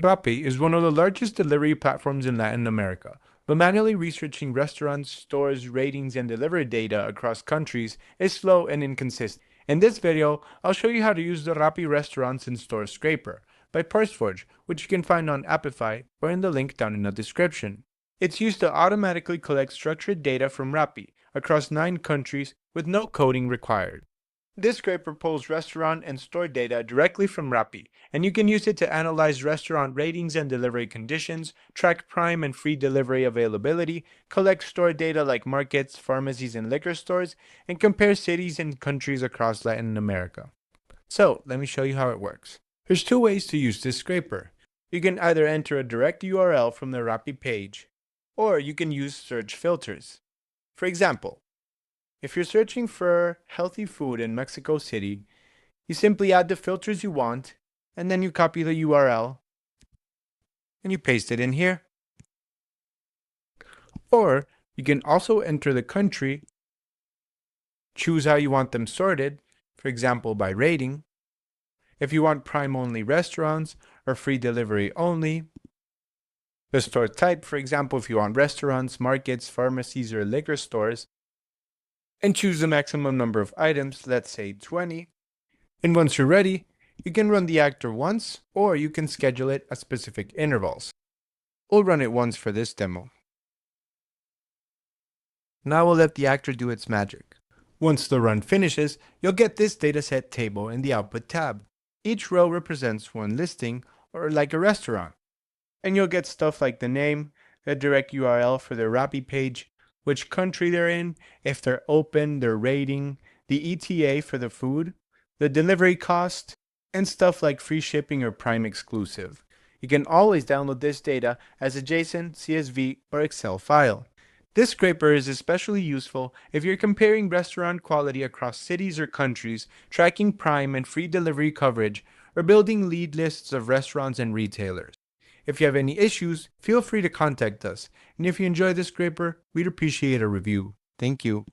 Rappi is one of the largest delivery platforms in Latin America, but manually researching restaurants, stores, ratings, and delivery data across countries is slow and inconsistent. In this video, I'll show you how to use the Rappi Restaurants and Stores Scraper by ParseForge, which you can find on Appify or in the link down in the description. It's used to automatically collect structured data from Rappi across 9 countries with no coding required. This scraper pulls restaurant and store data directly from Rappi, and you can use it to analyze restaurant ratings and delivery conditions, track prime and free delivery availability, collect store data like markets, pharmacies, and liquor stores, and compare cities and countries across Latin America. So, let me show you how it works. There's 2 ways to use this scraper. You can either enter a direct URL from the Rappi page, or you can use search filters. For example, if you're searching for healthy food in Mexico City, you simply add the filters you want, and then you copy the URL, and you paste it in here. Or you can also enter the country, choose how you want them sorted, for example by rating, if you want prime-only restaurants or free delivery only, the store type, for example if you want restaurants, markets, pharmacies, or liquor stores, and choose the maximum number of items, let's say 20. And once you're ready, you can run the actor once, or you can schedule it at specific intervals. We'll run it once for this demo. Now we'll let the actor do its magic. Once the run finishes, you'll get this dataset table in the Output tab. Each row represents one listing, or like a restaurant. And you'll get stuff like the name, the direct URL for their Rappi page, which country they're in, if they're open, their rating, the ETA for the food, the delivery cost, and stuff like free shipping or Prime exclusive. You can always download this data as a JSON, CSV, or Excel file. This scraper is especially useful if you're comparing restaurant quality across cities or countries, tracking Prime and free delivery coverage, or building lead lists of restaurants and retailers. If you have any issues, feel free to contact us, and if you enjoy this scraper, we'd appreciate a review. Thank you.